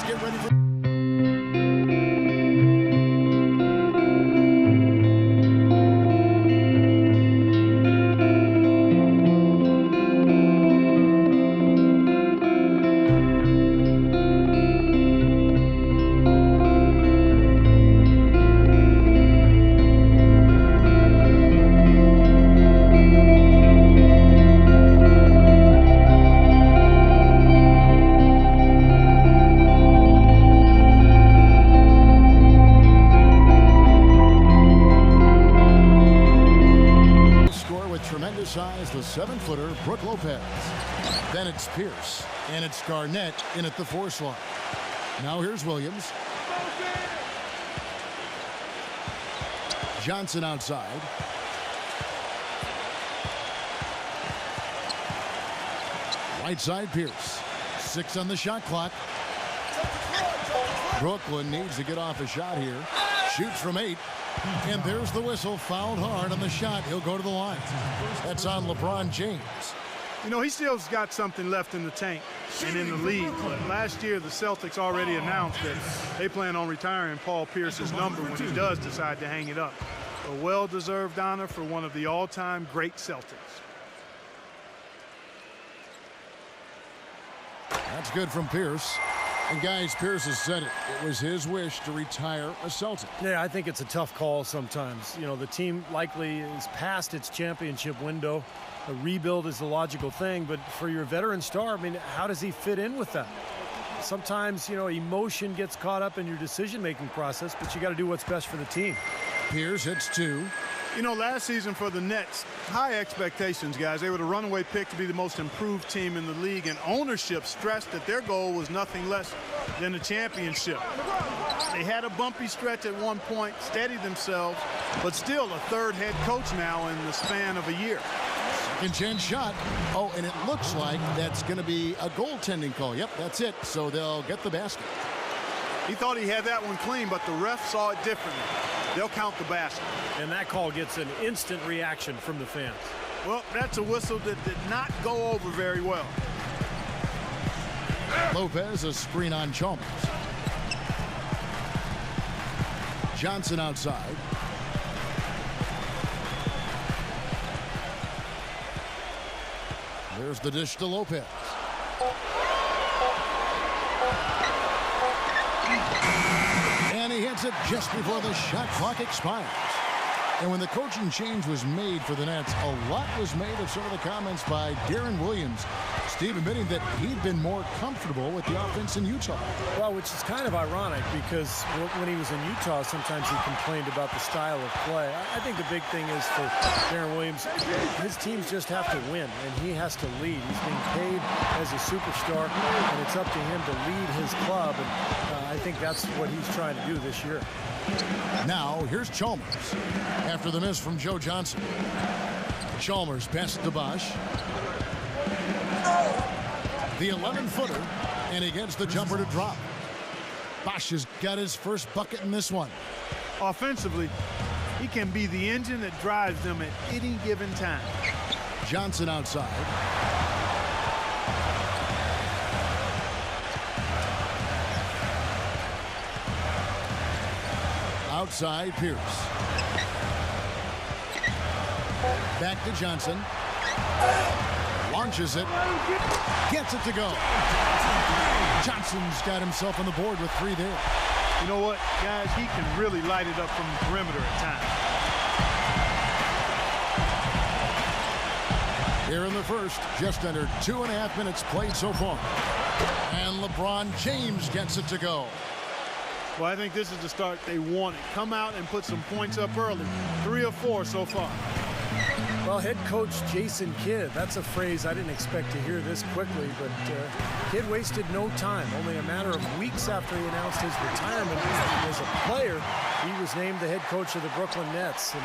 get ready for... Size, the 7-footer, Brook Lopez. Then it's Pierce, and it's Garnett in at the 4 slot. Now here's Williams. Johnson outside. Right side, Pierce. 6 on the shot clock. Brooklyn needs to get off a shot here. Shoots from 8. And there's the whistle, fouled hard on the shot. He'll go to the line. That's on LeBron James. You know, he still's got something left in the tank and in the league. But last year, the Celtics already announced that they plan on retiring Paul Pierce's number when he does decide to hang it up. A well-deserved honor for one of the all-time great Celtics. That's good from Pierce. And guys, Pierce has said it. It was his wish to retire a Celtic. Yeah, I think it's a tough call sometimes. You know, the team likely is past its championship window. A rebuild is the logical thing, but for your veteran star, I mean, how does he fit in with that? Sometimes, you know, emotion gets caught up in your decision-making process, but you got to do what's best for the team. Pierce hits 2. You know, last season for the Nets, high expectations, guys. They were the runaway pick to be the most improved team in the league, and ownership stressed that their goal was nothing less than a championship. They had a bumpy stretch at one point, steadied themselves, but still a third head coach now in the span of a year. Second chance shot. Oh, and it looks like that's going to be a goaltending call. Yep, that's it. So they'll get the basket. He thought he had that one clean, but the ref saw it differently. They'll count the basket. And that call gets an instant reaction from the fans. Well, that's a whistle that did not go over very well. Lopez, a screen on Chalmers. Johnson outside. There's the dish to Lopez. And he hits it just before the shot clock expires. And when the coaching change was made for the Nets, a lot was made of some of the comments by Darren Williams. Steve admitting that he'd been more comfortable with the offense in Utah. Well, which is kind of ironic because when he was in Utah, sometimes he complained about the style of play. I think the big thing is for Darren Williams, his teams just have to win, and he has to lead. He's being paid as a superstar, and it's up to him to lead his club, and I think that's what he's trying to do this year. Now, here's Chalmers after the miss from Joe Johnson. Chalmers passes to Bosch. The 11-footer, and he gets the jumper to drop. Bosch has got his first bucket in this one. Offensively, he can be the engine that drives them at any given time. Johnson outside. Outside, Pierce. Back to Johnson. Launches it. Gets it to go. Johnson's got himself on the board with 3 there. You know what, guys? He can really light it up from the perimeter at times. Here in the first, just under 2.5 minutes played so far. And LeBron James gets it to go. Well, I think this is the start they wanted. Come out and put some points up early. 3 or 4 so far. Well, head coach Jason Kidd, that's a phrase I didn't expect to hear this quickly, but Kidd wasted no time. Only a matter of weeks after he announced his retirement as a player, he was named the head coach of the Brooklyn Nets. And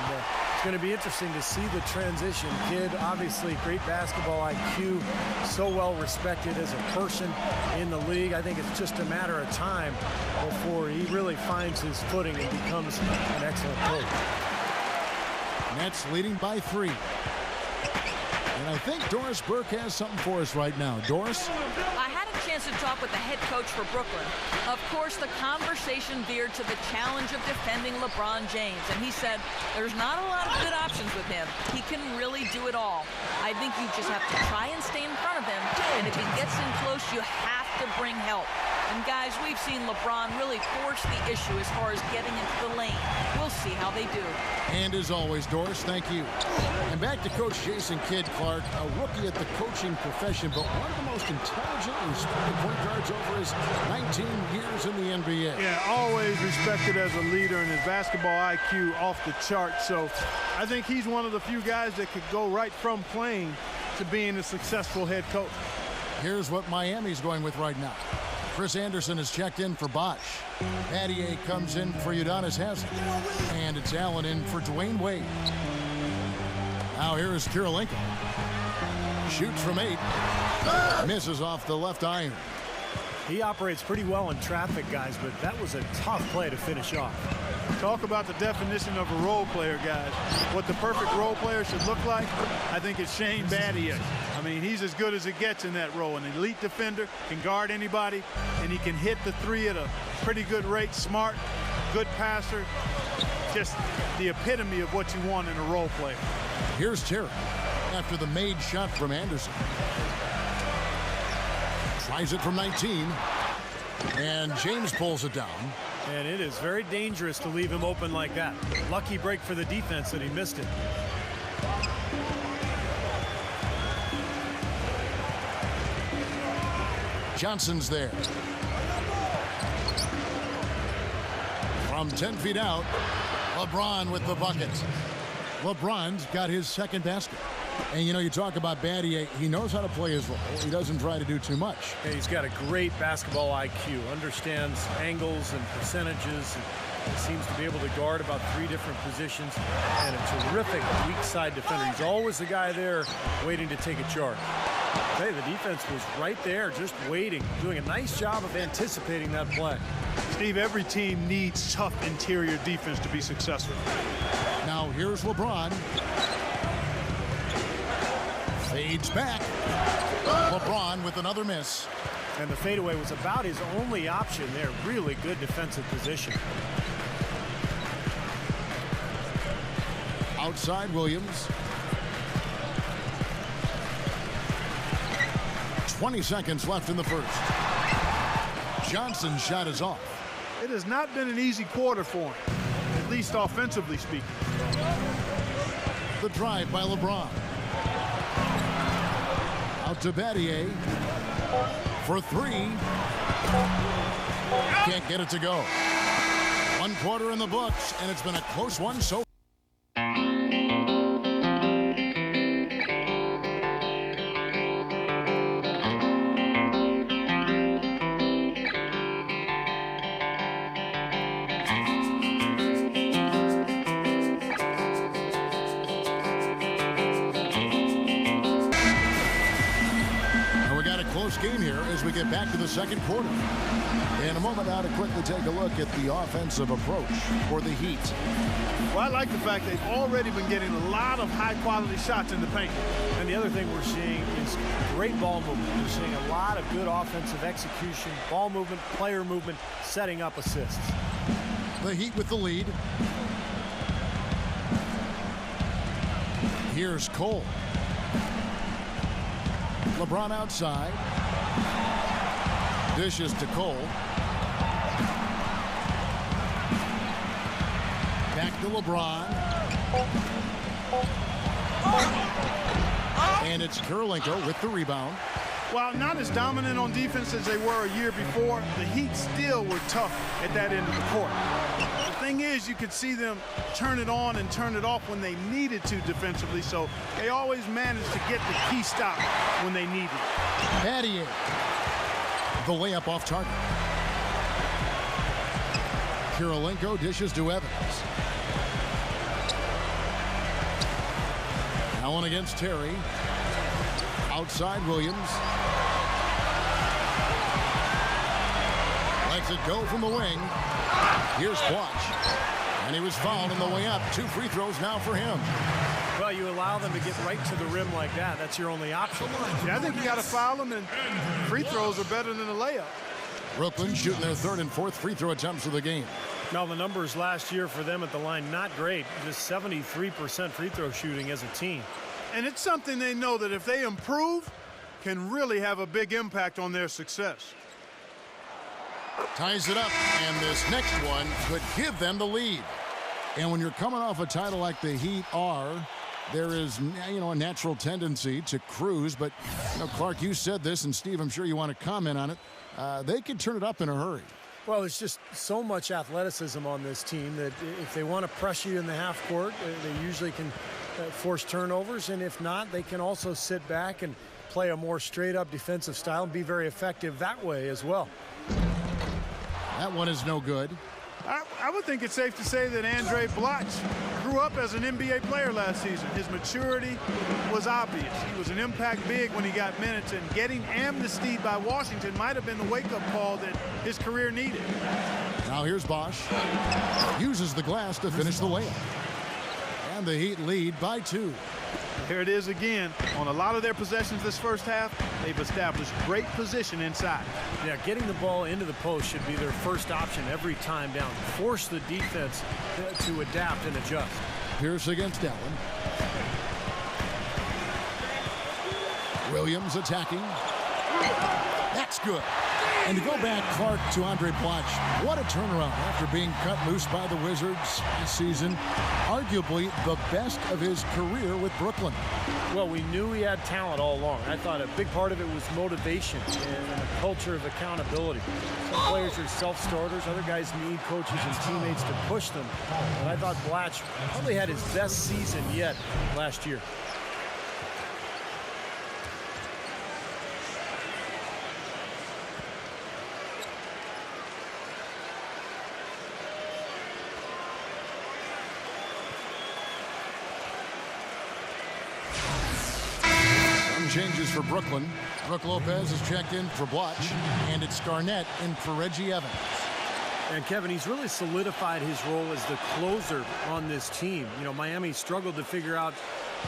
it's going to be interesting to see the transition. Kidd, obviously great basketball IQ, so well respected as a person in the league. I think it's just a matter of time before he really finds his footing and becomes an excellent coach. Nets leading by 3. And I think Doris Burke has something for us right now. Doris? I had a chance to talk with the head coach for Brooklyn. Of course, the conversation veered to the challenge of defending LeBron James, and he said there's not a lot of good options with him. He can really do it all. I think you just have to try and stay in front of him, and if he gets in close, you have to bring help. And guys, we've seen LeBron really force the issue as far as getting into the lane. We'll see how they do. And as always, Doris, thank you. And back to Coach Jason Kidd, Clark, a rookie at the coaching profession, but one of the most intelligent and respected point guards over his 19 years in the NBA. Yeah, always respected as a leader, and his basketball IQ off the charts. So I think he's one of the few guys that could go right from playing to being a successful head coach. Here's what Miami's going with right now. Chris Anderson is checked in for Bosh. Battier comes in for Udonis Haslem. And it's Allen in for Dwayne Wade. Now here is Kirilenko. Shoots from 8. Misses off the left iron. He operates pretty well in traffic, guys, but that was a tough play to finish off. Talk about the definition of a role player, guys. What the perfect role player should look like, I think it's Shane Battier. I mean, he's as good as it gets in that role. An elite defender, can guard anybody, and he can hit the three at a pretty good rate. Smart, good passer. Just the epitome of what you want in a role player. Here's Terry after the made shot from Anderson. Tries it from 19. And James pulls it down. And it is very dangerous to leave him open like that. Lucky break for the defense that he missed it. Johnson's there. From 10 feet out, LeBron with the bucket. LeBron's got his second basket. And, you know, you talk about Battier, he knows how to play his role. He doesn't try to do too much. Yeah, he's got a great basketball IQ, understands angles and percentages, and seems to be able to guard about 3 different positions, and a terrific weak side defender. He's always the guy there waiting to take a charge. Hey, the defense was right there just waiting, doing a nice job of anticipating that play. Steve, every team needs tough interior defense to be successful. Now here's LeBron. Fades back. LeBron with another miss. And the fadeaway was about his only option there. Really good defensive position. Outside Williams. 20 seconds left in the first. Johnson's shot is off. It has not been an easy quarter for him, at least offensively speaking. The drive by LeBron. Out to Battier for 3. Can't get it to go. 1 quarter in the books, and it's been a close one so far. Game here as we get back to the second quarter. In a moment now to quickly take a look at the offensive approach for the Heat. Well, I like the fact they've already been getting a lot of high-quality shots in the paint. And the other thing we're seeing is great ball movement. We're seeing a lot of good offensive execution, ball movement, player movement, setting up assists. The Heat with the lead. Here's Cole. LeBron outside. Dishes to Cole. Back to LeBron. And it's Kirilenko with the rebound. While not as dominant on defense as they were a year before, the Heat still were tough at that end of the court. The thing is, you could see them turn it on and turn it off when they needed to defensively, so they always managed to get the key stop when they needed it. Battier. The layup off target. Kirilenko dishes to Evans. Allen against Terry. Outside Williams. Lets it go from the wing. Here's Bosh. And he was fouled on the way up. 2 free throws now for him. Well, you allow allow them to get right to the rim like that. That's your only option. Yeah, I think you got to foul them, and free throws are better than a layup. Brooklyn shooting their third and fourth free throw attempts of the game. Now, the numbers last year for them at the line, not great. Just 73% free throw shooting as a team. And it's something they know that if they improve, can really have a big impact on their success. Ties it up, and this next one could give them the lead. And when you're coming off a title like the Heat are, there is, a natural tendency to cruise. But, Clark, you said this, and Steve, I'm sure you want to comment on it. They can turn it up in a hurry. Well, there's just so much athleticism on this team that if they want to press you in the half court, they usually can force turnovers. And if not, they can also sit back and play a more straight-up defensive style and be very effective that way as well. That one is no good. I would think it's safe to say that Andre Bloch grew up as an NBA player last season. His maturity was obvious. He was an impact big when he got minutes, and getting amnestied by Washington might have been the wake-up call that his career needed. Now here's Bosch. Uses the glass to finish the layup. And the Heat lead by 2. Here it is again. On a lot of their possessions this first half, they've established great position inside. Yeah, getting the ball into the post should be their first option every time down. Force the defense to adapt and adjust. Pierce against Allen. Williams attacking. That's good. And to go back, Clark, to Andre Bloch, what a turnaround after being cut loose by the Wizards this season. Arguably the best of his career with Brooklyn. Well, we knew he had talent all along. I thought a big part of it was motivation and a culture of accountability. Some players are self-starters. Other guys need coaches and teammates to push them. And I thought Bloch probably had his best season yet last year. Changes for Brooklyn. Brook Lopez is checked in for Bloch, and it's Garnett in for Reggie Evans. And Kevin, he's really solidified his role as the closer on this team. Miami struggled to figure out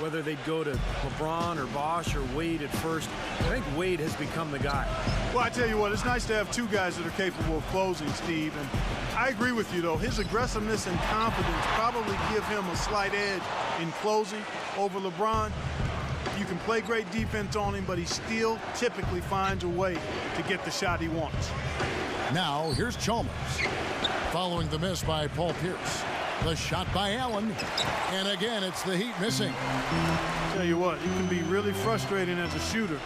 whether they'd go to LeBron or Bosch or Wade at first. I think Wade has become the guy. Well, I tell you what, it's nice to have two guys that are capable of closing, Steve. And I agree with you, though. His aggressiveness and confidence probably give him a slight edge in closing over LeBron. You can play great defense on him, but he still typically finds a way to get the shot he wants. Now, here's Chalmers. Following the miss by Paul Pierce. The shot by Allen. And again, it's the Heat missing. Tell you what, you can be really frustrating as a shooter.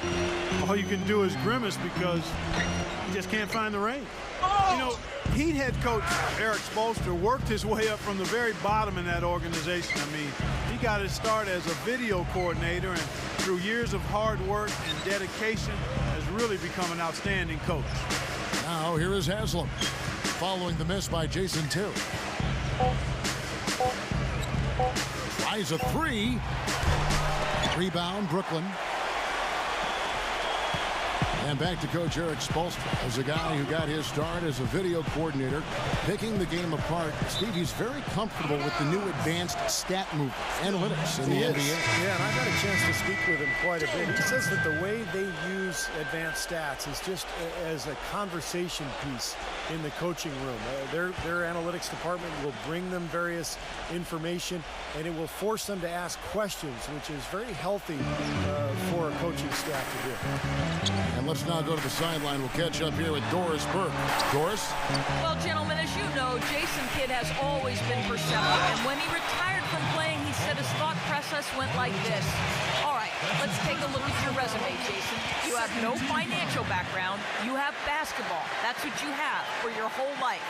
All you can do is grimace because you just can't find the range. Heat head coach Eric Spoelstra worked his way up from the very bottom in that organization. I mean, he got his start as a video coordinator, and through years of hard work and dedication has really become an outstanding coach. Now here is Haslam. Following the miss by Jason Terry. Tries a 3. Rebound, Brooklyn. And back to Coach Eric Spoelstra as a guy who got his start as a video coordinator, picking the game apart. Steve, he's very comfortable with the new advanced stat movement, analytics in the NBA. Yeah, and I got a chance to speak with him quite a bit. He says that the way they use advanced stats is just as a conversation piece in the coaching room. Their analytics department will bring them various information, and it will force them to ask questions, which is very healthy for a coaching staff to do. And let's now go to the sideline. We'll catch up here with Doris Burke. Doris? Well, gentlemen, as you know, Jason Kidd has always been perceptive. And when he retired from playing, he said his thought process went like this. All right, let's take a look at your resume, Jason. You have no financial background. You have basketball. That's what you have for your whole life.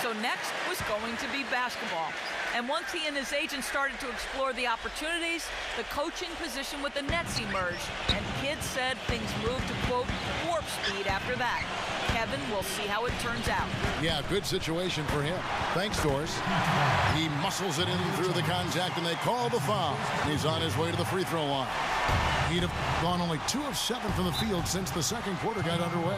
So next was going to be basketball. And once he and his agent started to explore the opportunities, the coaching position with the Nets emerged. And Kidd said things moved to, quote, warp speed after that. Kevin, we'll see how it turns out. Yeah, good situation for him. Thanks, Doris. He muscles it in through the contact, and they call the foul. He's on his way to the free throw line. He'd have gone only 2 of 7 from the field since the second quarter got underway.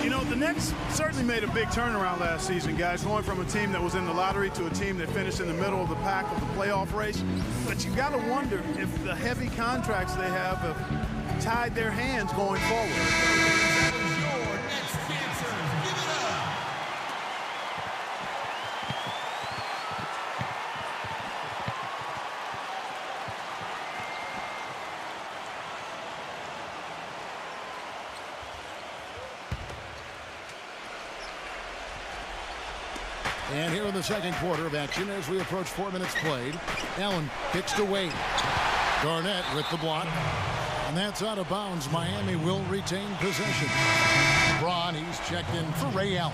You know, the Nets certainly made a big turnaround last season, guys, going from a team that was in the lottery to a team that finished in the middle of the pack of the playoff race. But you got to wonder if the heavy contracts they have tied their hands going forward. And here in the second quarter of action as we approach 4 minutes played. Allen kicks to Wade. Garnett with the block. And that's out of bounds. Miami will retain possession. LeBron, he's checked in for Ray Allen.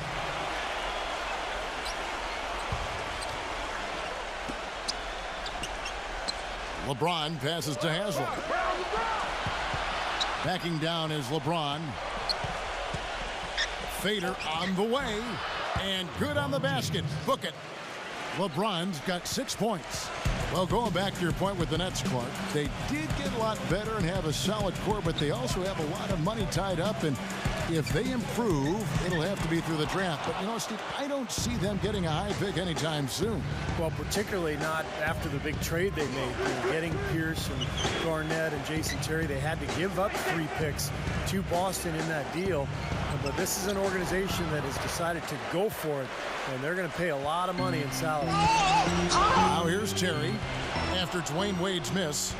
LeBron passes to Haslam. Backing down is LeBron. Fader on the way. And good on the basket. Book it. LeBron's got 6 points. Well, going back to your point with the Nets, Clark, they did get a lot better and have a solid core, but they also have a lot of money tied up, and if they improve, it'll have to be through the draft. But, you know, Steve, I don't see them getting a high pick anytime soon. Well, particularly not after the big trade they made. Getting Pierce and Garnett and Jason Terry, they had to give up 3 picks to Boston in that deal. But this is an organization that has decided to go for it, and they're going to pay a lot of money in salary. Now here's Terry after Dwayne Wade's miss.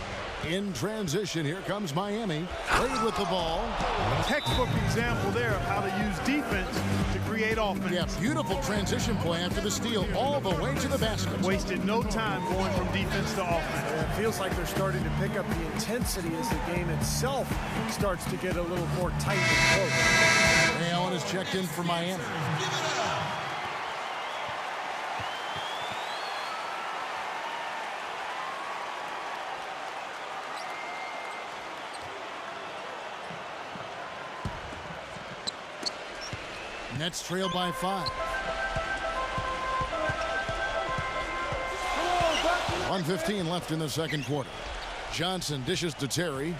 In transition, here comes Miami. Wade with the ball. A textbook example there of how to use defense to create offense. Yeah, beautiful transition play after the steal all the way to the basket. Wasted no time going from defense to offense. It feels like they're starting to pick up the intensity as the game itself starts to get a little more tight and close. Ray Allen is checked in for Miami. Nets trail by 5. 1:15 left in the second quarter. Johnson dishes to Terry.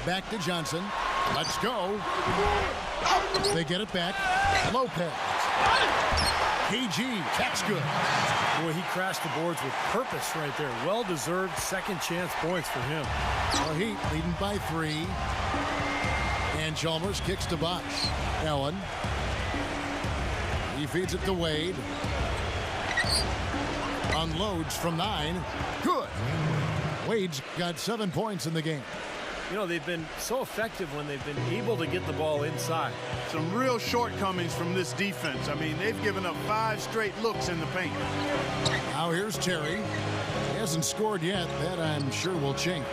Back to Johnson. Let's go. They get it back. Lopez. PG. That's good. Boy, he crashed the boards with purpose right there. Well-deserved second chance points for him. Well, Heat leading by 3. And Chalmers kicks to Bosch. Allen. He feeds it to Wade. Unloads from 9. Good. Wade's got 7 points in the game. You know, they've been so effective when they've been able to get the ball inside. Some real shortcomings from this defense. I mean, they've given up 5 straight looks in the paint. Now here's Terry. He hasn't scored yet. That I'm sure will change.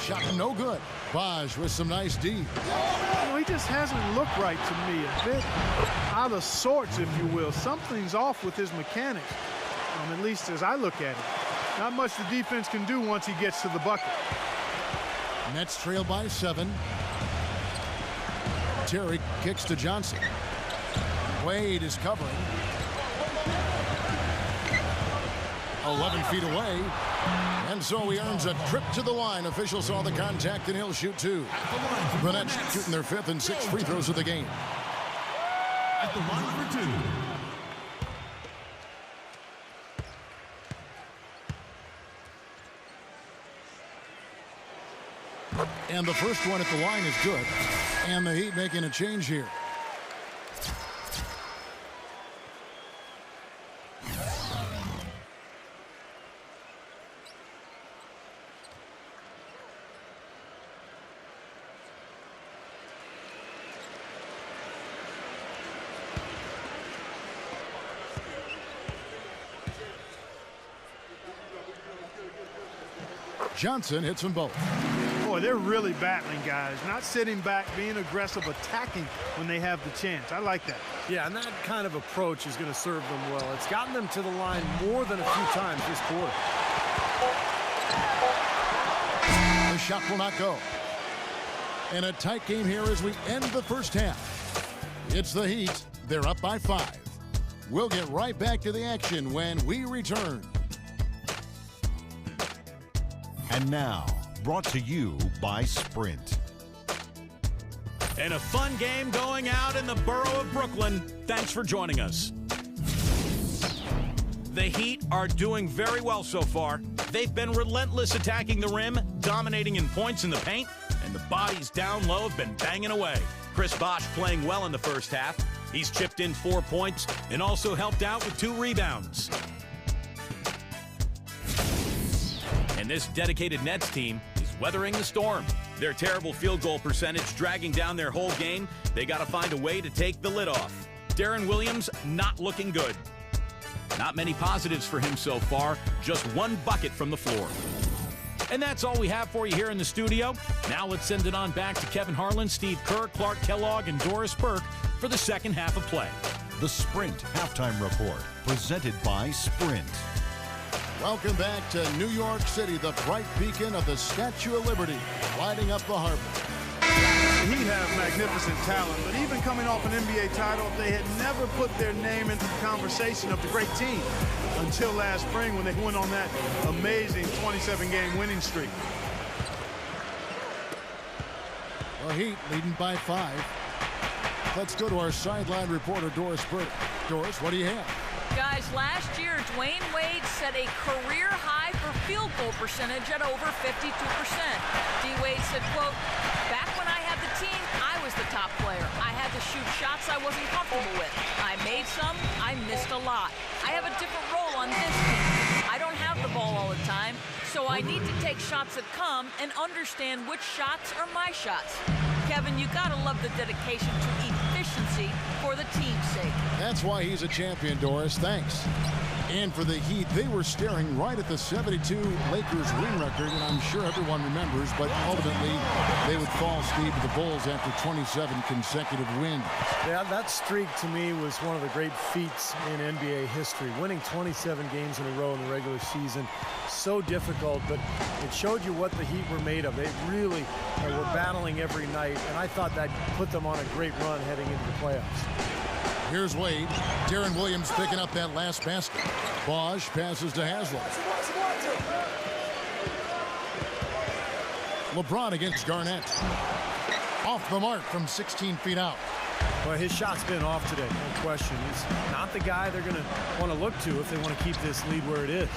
Shot no good. Bosch with some nice D. Well, he just hasn't looked right to me. A bit out of sorts, if you will. Something's off with his mechanics, at least as I look at it. Not much the defense can do once he gets to the bucket. Nets trail by 7. Terry kicks to Johnson. Wade is covering. 11 feet away. And so he earns a trip to the line. Officials saw the contact, and he'll shoot 2. The Nets shooting their 5th and 6th free throws of the game. At the line for 2. And the first one at the line is good. And the Heat making a change here. Johnson hits them both. Boy, they're really battling, guys. Not sitting back, being aggressive, attacking when they have the chance. I like that. Yeah, and that kind of approach is going to serve them well. It's gotten them to the line more than a few times this quarter. The shot will not go. And a tight game here as we end the first half. It's the Heat. They're up by 5. We'll get right back to the action when we return. And now, brought to you by Sprint. And a fun game going out in the borough of Brooklyn. Thanks for joining us. The Heat are doing very well so far. They've been relentless attacking the rim, dominating in points in the paint, and the bodies down low have been banging away. Chris Bosh playing well in the first half. He's chipped in 4 points and also helped out with 2 rebounds. And this dedicated Nets team is weathering the storm. Their terrible field goal percentage dragging down their whole game. They got to find a way to take the lid off. Deron Williams not looking good. Not many positives for him so far. Just 1 bucket from the floor. And that's all we have for you here in the studio. Now let's send it on back to Kevin Harlan, Steve Kerr, Clark Kellogg, and Doris Burke for the second half of play. The Sprint Halftime Report, presented by Sprint. Welcome back to New York City, the bright beacon of the Statue of Liberty, lighting up the harbor. The Heat have magnificent talent, but even coming off an NBA title, they had never put their name into the conversation of the great team until last spring when they went on that amazing 27-game winning streak. The Heat leading by 5. Let's go to our sideline reporter, Doris Burke. Doris, what do you have? Guys, last year, Dwayne Wade set a career high for field goal percentage at over 52%. D-Wade said, quote, "Back when I had the team, I was the top player. I had to shoot shots I wasn't comfortable with. I made some, I missed a lot. I have a different role on this team. I don't have the ball all the time, so I need to take shots that come and understand which shots are my shots." Kevin, you gotta love the dedication to efficiency for the team's sake. That's why he's a champion, Doris. Thanks. And for the Heat, they were staring right at the 72 Lakers win record, and I'm sure everyone remembers, but ultimately they would fall, Steve, to the Bulls after 27 consecutive wins. Yeah, that streak to me was one of the great feats in NBA history. Winning 27 games in a row in the regular season, so difficult, but it showed you what the Heat were made of. They really were battling every night, and I thought that put them on a great run heading into the playoffs. Here's Wade. Deron Williams picking up that last basket. Bosh passes to Haslam. LeBron against Garnett. Off the mark from 16 feet out. Well, his shot's been off today, no question. He's not the guy they're going to want to look to if they want to keep this lead where it is.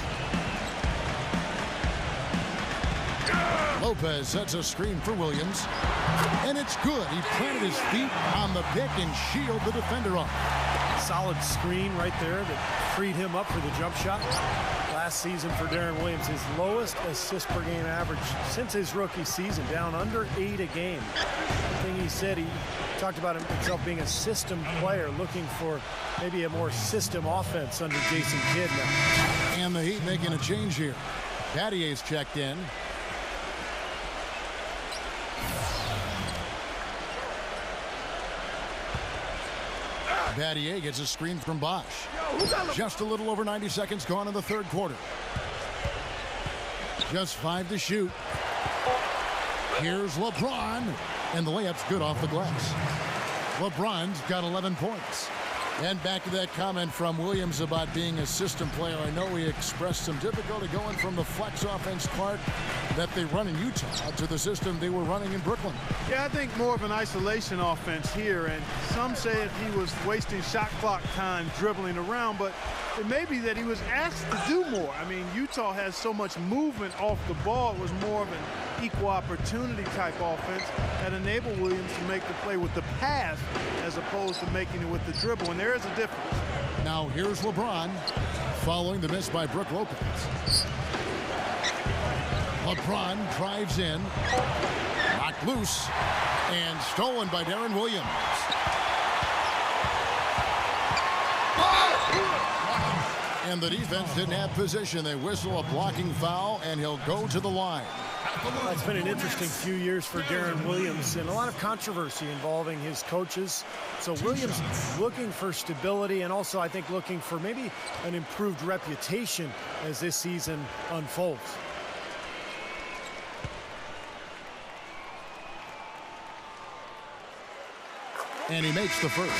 Lopez sets a screen for Williams. And it's good. He planted his feet on the pick and shielded the defender off. Solid screen right there that freed him up for the jump shot. Last season for Deron Williams, his lowest assist per game average since his rookie season, down under 8 a game. The thing he said, he talked about himself being a system player, looking for maybe a more system offense under Jason Kidd now. And the Heat making a change here. Battier's checked in. Battier gets a screen from Bosh. Just a little over 90 seconds gone in the third quarter. Just 5 to shoot. Here's LeBron. And the layup's good off the glass. LeBron's got 11 points. And back to that comment from Williams about being a system player. I know he expressed some difficulty going from the flex offense, Clark, that they run in Utah to the system they were running in Brooklyn. Yeah, I think more of an isolation offense here, and some say he was wasting shot clock time dribbling around, but it may be that he was asked to do more. I mean, Utah has so much movement off the ball. It was more of an equal opportunity type offense that enabled Williams to make the play with the pass as opposed to making it with the dribble, and there is a difference. Now here's LeBron following the miss by Brook Lopez. LeBron drives in, knocked loose, and stolen by Deron Williams. And the defense didn't have position. They whistle a blocking foul, and he'll go to the line. Well, it's been an interesting few years for Deron Williams and a lot of controversy involving his coaches. So Williams looking for stability and also, I think, looking for maybe an improved reputation as this season unfolds. And he makes the first.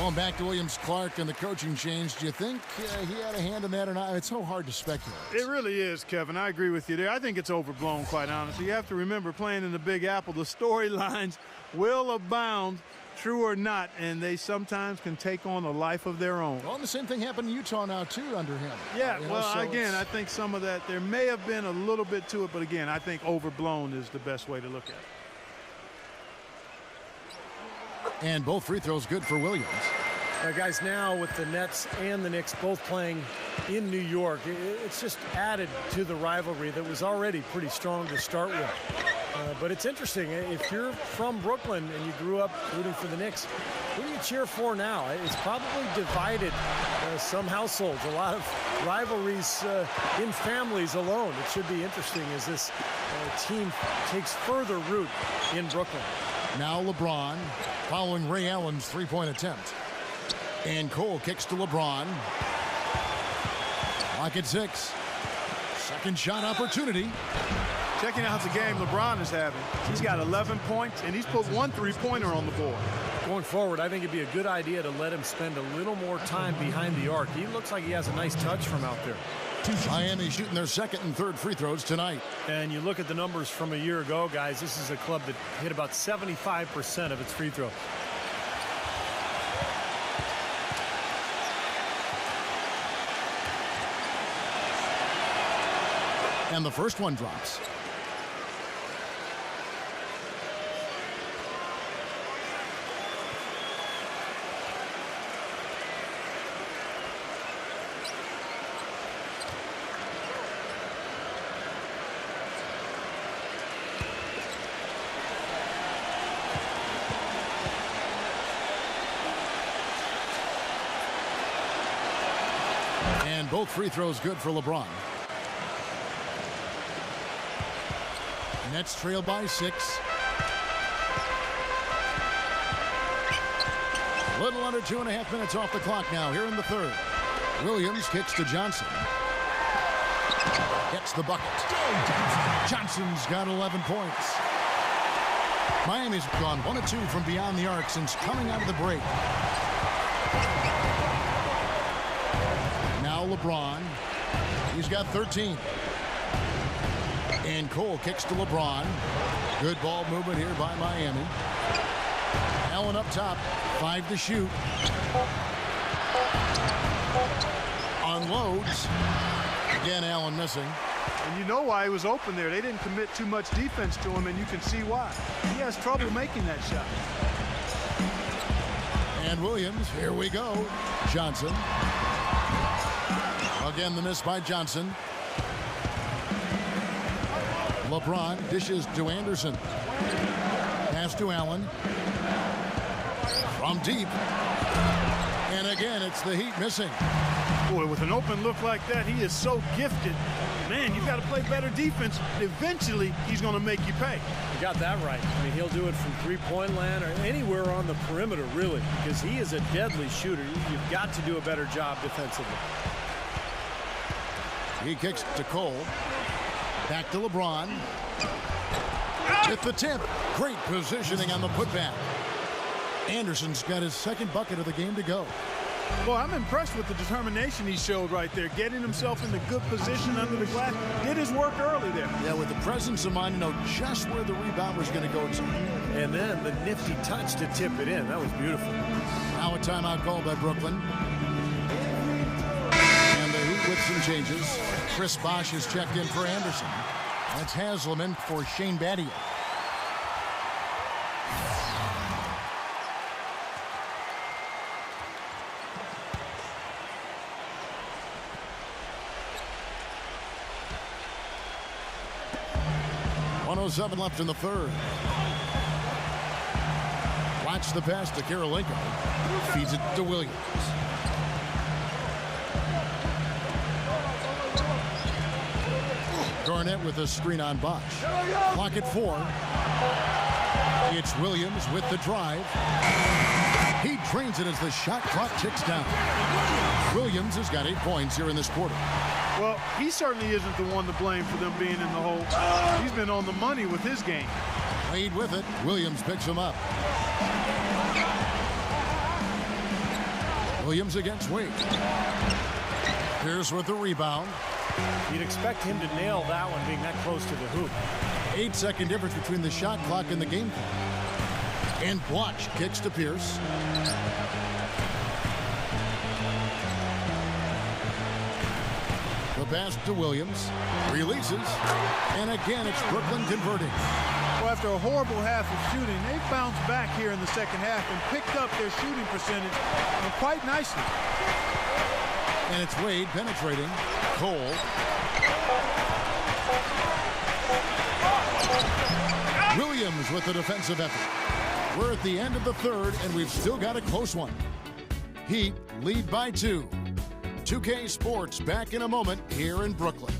Going back to Williams-Clark and the coaching change, do you think he had a hand in that or not? It's so hard to speculate. It really is, Kevin. I agree with you there. I think it's overblown, quite honestly. You have to remember, playing in the Big Apple, the storylines will abound, true or not, and they sometimes can take on a life of their own. Well, the same thing happened in Utah now, too, under him. Yeah, again, I think some of that, there may have been a little bit to it, but again, I think overblown is the best way to look at it. And both free throws good for Williams. Guys, now with the Nets and the Knicks both playing in New York, it's just added to the rivalry that was already pretty strong to start with. But it's interesting, if you're from Brooklyn and you grew up rooting for the Knicks, who do you cheer for now? It's probably divided some households, a lot of rivalries in families alone. It should be interesting as this team takes further root in Brooklyn. Now LeBron following Ray Allen's three-point attempt. And Cole kicks to LeBron. Clock at 6. Second shot opportunity. Checking out the game LeBron is having. He's got 11 points, and he's put one three-pointer on the board. Going forward, I think it'd be a good idea to let him spend a little more time behind the arc. He looks like he has a nice touch from out there. Miami shooting their second and third free throws tonight. And you look at the numbers from a year ago, guys, this is a club that hit about 75% of its free throws. And the first one drops. And both free throws good for LeBron. Nets trail by 6. A little under 2.5 minutes off the clock now here in the third. Williams kicks to Johnson. Gets the bucket. Johnson's got 11 points. Miami's gone 1 of 2 from beyond the arc since coming out of the break. Now LeBron. He's got 13. And Cole kicks to LeBron. Good ball movement here by Miami. Allen up top. 5 to shoot. Unloads. Again, Allen missing. And you know why he was open there. They didn't commit too much defense to him, and you can see why. He has trouble making that shot. And Williams, here we go. Johnson. Again, the miss by Johnson. LeBron dishes to Anderson. Pass to Allen. From deep. And again, it's the Heat missing. Boy, with an open look like that, he is so gifted. Man, you've got to play better defense. Eventually, he's going to make you pay. You got that right. I mean, he'll do it from three-point land or anywhere on the perimeter, really, because he is a deadly shooter. You've got to do a better job defensively. He kicks to Cole. Back to LeBron. With the tip. Great positioning on the putback. Anderson's got his second bucket of the game to go. Well, I'm impressed with the determination he showed right there, getting himself in the good position under the glass. Did his work early there. Yeah, with the presence of mind to know just where the rebound was going to go to. And then the nifty touch to tip it in. That was beautiful. Now a timeout called by Brooklyn. And the Heat with some changes. Chris Bosh has checked in for Anderson. That's Hasleman for Shane Battier. .107 left in the third. Watch the pass to Karolinko. Feeds it to Williams. Garnett with a screen on Bosh. Clock at 4. It's Williams with the drive. He drains it as the shot clock ticks down. Williams has got 8 points here in this quarter. Well, he certainly isn't the one to blame for them being in the hole. He's been on the money with his game. Wade with it. Williams picks him up. Williams against Wade. Pierce with the rebound. You'd expect him to nail that one being that close to the hoop. 8-second difference between the shot clock and the game clock. And Blotch kicks to Pierce. The pass to Williams. Releases. And again, it's Brooklyn converting. Well, after a horrible half of shooting, they bounced back here in the second half and picked up their shooting percentage quite nicely. And it's Wade penetrating. Cole. Williams with the defensive effort. We're at the end of the third, and we've still got a close one. Heat lead by 2. 2K Sports back in a moment here in Brooklyn.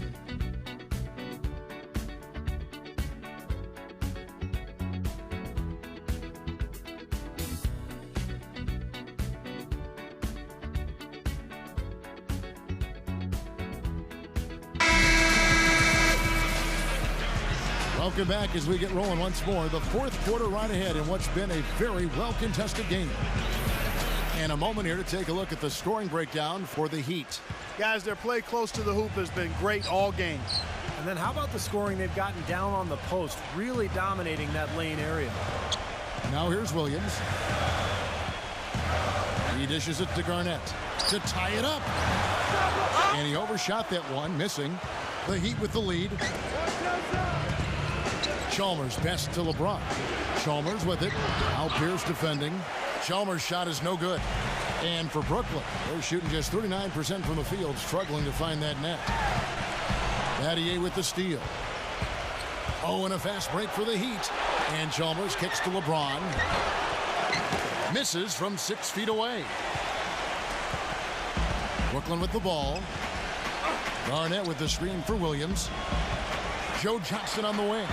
Welcome back as we get rolling once more. The fourth quarter right ahead in what's been a very well-contested game. And a moment here to take a look at the scoring breakdown for the Heat. Guys, their play close to the hoop has been great all game. And then how about the scoring they've gotten down on the post, really dominating that lane area. Now here's Williams. He dishes it to Garnett to tie it up. And he overshot that one, missing. The Heat with the lead. Chalmers best to LeBron. Chalmers with it. Now Pierce defending. Chalmers' shot is no good. And for Brooklyn, they're shooting just 39% from the field, struggling to find that net. Battier with the steal. Oh, and a fast break for the Heat. And Chalmers kicks to LeBron. Misses from 6 feet away. Brooklyn with the ball. Garnett with the screen for Williams. Joe Johnson on the wing.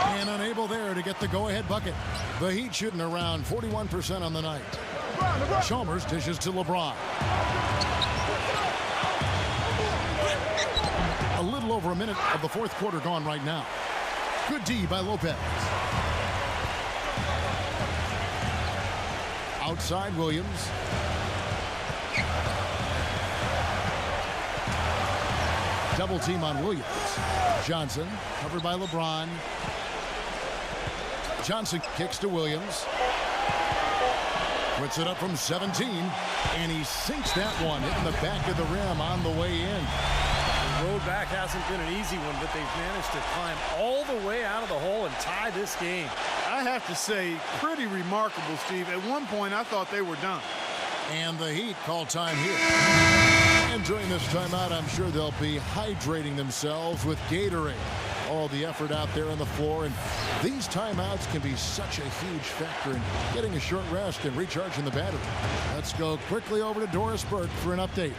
And unable there to get the go-ahead bucket. The Heat shooting around 41% on the night. Chalmers dishes to LeBron. A little over a minute of the fourth quarter gone right now. Good D by Lopez. Outside Williams. Double team on Williams. Johnson covered by LeBron. Johnson kicks to Williams. Puts it up from 17. And he sinks that one, hitting the back of the rim on the way in. The road back hasn't been an easy one, but they've managed to climb all the way out of the hole and tie this game. I have to say, pretty remarkable, Steve. At one point, I thought they were done. And the Heat call time here. And during this timeout, I'm sure they'll be hydrating themselves with Gatorade. All the effort out there on the floor, and these timeouts can be such a huge factor in getting a short rest and recharging the battery. Let's go quickly over to Doris Burke for an update.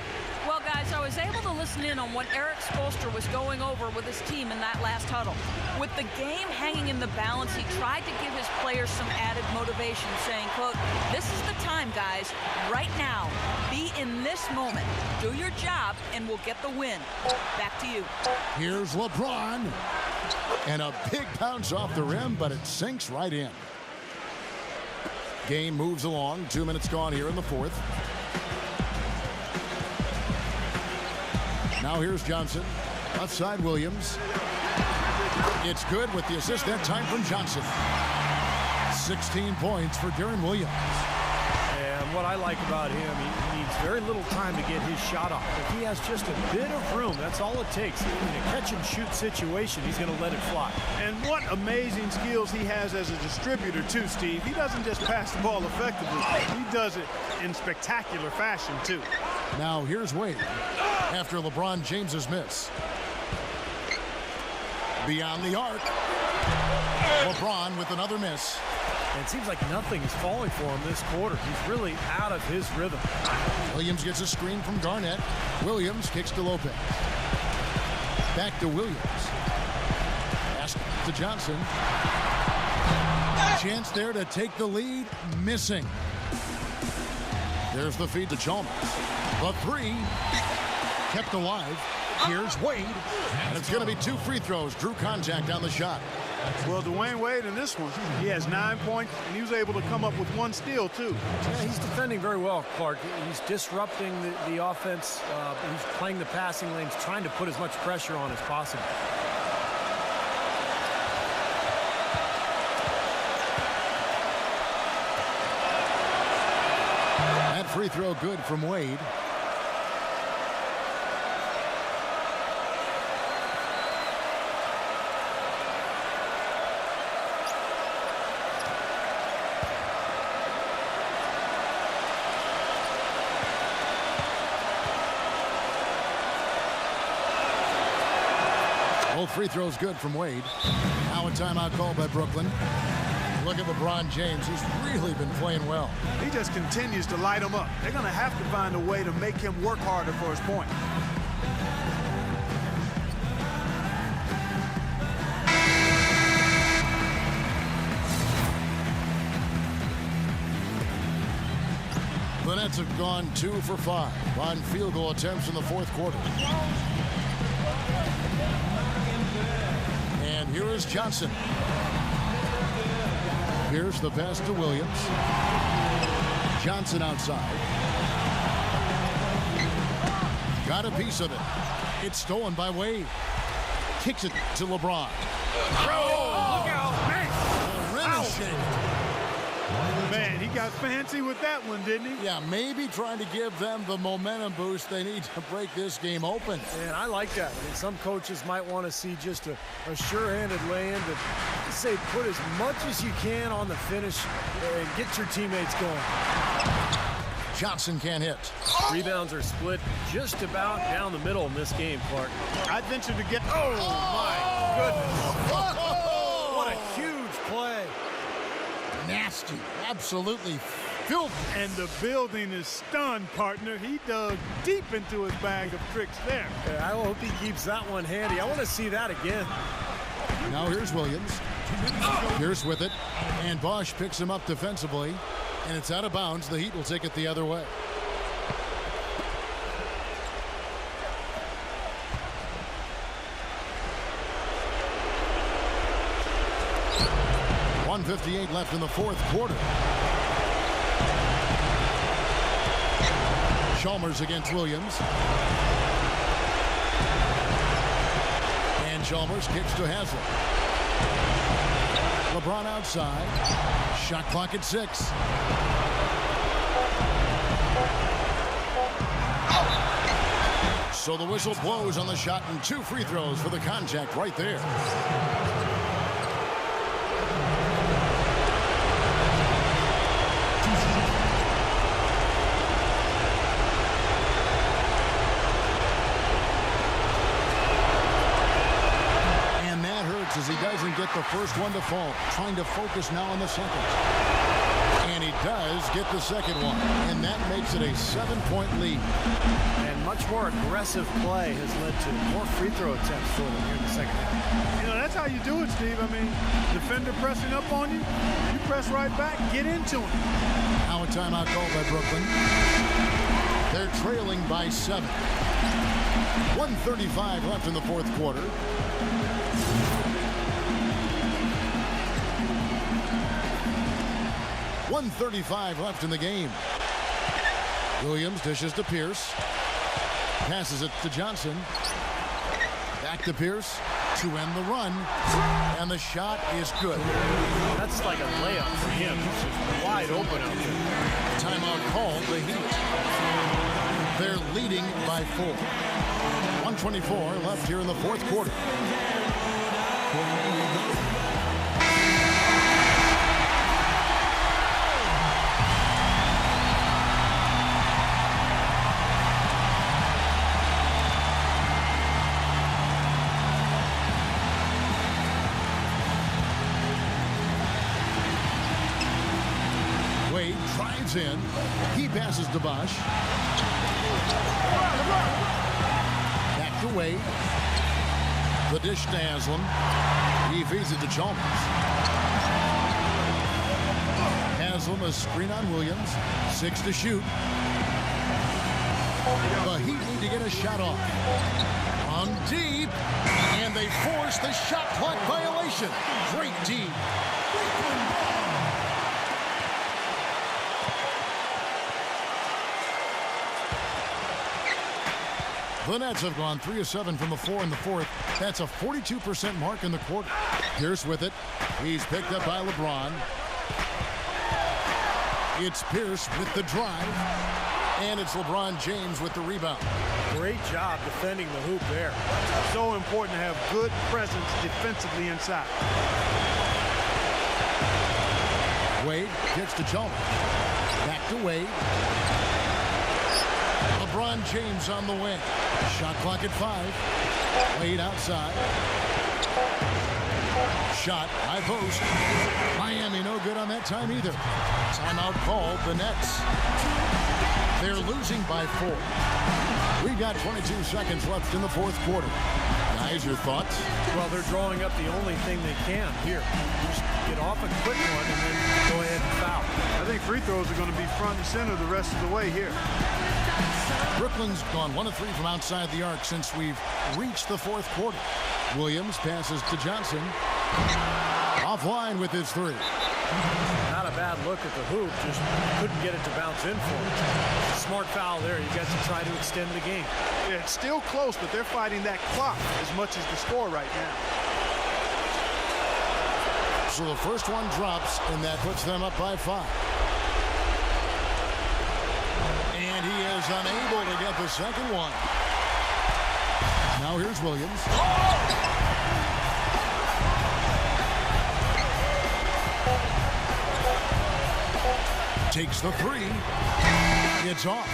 Well, guys, I was able to listen in on what Eric Spoelstra was going over with his team in that last huddle. With the game hanging in the balance, he tried to give his players some added motivation, saying, quote, "This is the time, guys. Right now. Be in this moment. Do your job, and we'll get the win." Back to you. Here's LeBron. And a big bounce off the rim, but it sinks right in. Game moves along. 2 minutes gone here in the fourth. Now here's Johnson. Outside Williams. It's good with the assist that time from Johnson. 16 points for Deron Williams. And what I like about him, he needs very little time to get his shot off. If he has just a bit of room, that's all it takes. In a catch-and-shoot situation, he's going to let it fly. And what amazing skills he has as a distributor, too, Steve. He doesn't just pass the ball effectively. He does it in spectacular fashion, too. Now here's Wade. After LeBron James's miss. Beyond the arc. LeBron with another miss. And it seems like nothing is falling for him this quarter. He's really out of his rhythm. Williams gets a screen from Garnett. Williams kicks to Lopez. Back to Williams. Pass to Johnson. Chance there to take the lead. Missing. There's the feed to Chalmers. The three. Kept alive. Here's Wade. And it's going to be 2 free throws. Drew contact on the shot. Well, Dwayne Wade in this one, he has 9 points, and he was able to come up with 1 steal, too. Yeah, he's defending very well, Clark. He's disrupting the offense. He's playing the passing lanes, trying to put as much pressure on as possible. That free throw good from Wade. Both free throws good from Wade. Now a timeout called by Brooklyn. Look at LeBron James. He's really been playing well. He just continues to light him up. They're going to have to find a way to make him work harder for his point. The Nets have gone 2 for 5 on field goal attempts in the fourth quarter. And here is Johnson. Here's the pass to Williams. Johnson outside. Got a piece of it. It's stolen by Wade. Kicks it to LeBron. Oh, look out. Man, Man, he got fancy with that one, didn't he? yeah, maybe trying to give them the momentum boost they need to break this game open. And I like that. I mean, some coaches might want to see just a sure-handed lay-in, but say put as much as you can on the finish and get your teammates going. Johnson can't hit. Rebounds are split just about down the middle in this game, Clark. I'd venture to get... Oh, my goodness. What a huge play. Nasty. Absolutely filthy. And the building is stunned, partner. He dug deep into his bag of tricks there. I hope he keeps that one handy. I want to see that again. Now here's Williams. Pierce with it. And Bosch picks him up defensively. And it's out of bounds. The Heat will take it the other way. .158 left in the fourth quarter. Chalmers against Williams. And Chalmers kicks to Haslem. LeBron outside. Shot clock at 6. So the whistle blows on the shot and 2 free throws for the contact right there. As he doesn't get the first one to fall. Trying to focus now on the second. And he does get the second one. And that makes it a 7-point lead. And much more aggressive play has led to more free throw attempts for them here in the second half. You know, that's how you do it, Steve. I mean, defender pressing up on you, you press right back, get into him. Now a timeout called by Brooklyn. They're trailing by 7. 1:35 left in the fourth quarter. .135 left in the game. Williams dishes to Pierce. Passes it to Johnson. Back to Pierce to end the run. And the shot is good. That's like a layup for him. He's just wide open out there. Timeout called the Heat. They're leading by 4. 1:24 left here in the fourth quarter. Wade drives in. He passes to Bosch. Back to Wade. The dish to Haslem. He feeds it to Chalmers. Haslem a screen on Williams. 6 to shoot. The Heat need to get a shot off. On deep. And And they force the shot clock violation. Great D. The Nets have gone 3 of 7 from the floor in the fourth. That's a 42% mark in the quarter. Pierce with it. He's picked up by LeBron. It's Pierce with the drive. And it's LeBron James with the rebound. Great job defending the hoop there. So important to have good presence defensively inside. Wade gets to Chalmers. Back to Wade. LeBron James on the wing. Shot clock at 5. Wade outside. Shot, high post. Miami no good on that time either. Timeout called, the Nets. They're losing by 4. We've got 22 seconds left in the fourth quarter. Guys, your thoughts? Well, they're drawing up the only thing they can here. Just get off a quick one and then go ahead and foul. I think free throws are going to be front and center the rest of the way here. Brooklyn's gone 1 of 3 from outside the arc since we've reached the fourth quarter. Williams passes to Johnson. Offline with his 3. Not a bad look at the hoop, just couldn't get it to bounce in for him. Smart foul there. You got to try to extend the game. Yeah, it's still close, but they're fighting that clock as much as the score right now. So the first one drops, and that puts them up by 5. And he is unable to get the second one. Now here's Williams. Takes the 3. It's off.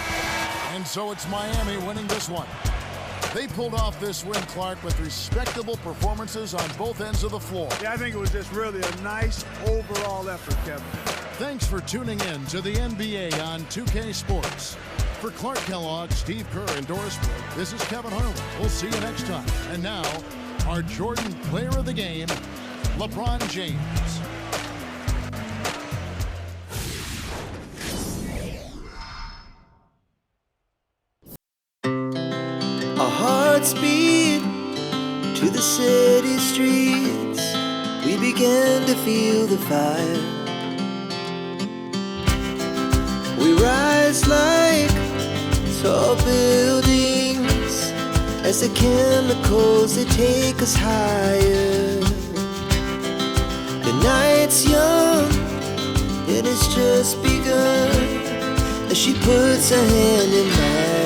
And so it's Miami winning this one. They pulled off this win, Clark, with respectable performances on both ends of the floor. Yeah, I think it was just really a nice overall effort, Kevin. Thanks for tuning in to the NBA on 2K Sports. For Clark Kellogg, Steve Kerr, and Doris Burke, this is Kevin Harlan. We'll see you next time. And now, our Jordan Player of the Game, LeBron James. Our hearts beat to the city streets. We began to feel the fire. We rise like tall buildings as the chemicals, they take us higher. The night's young, it has just begun as she puts her hand in mine.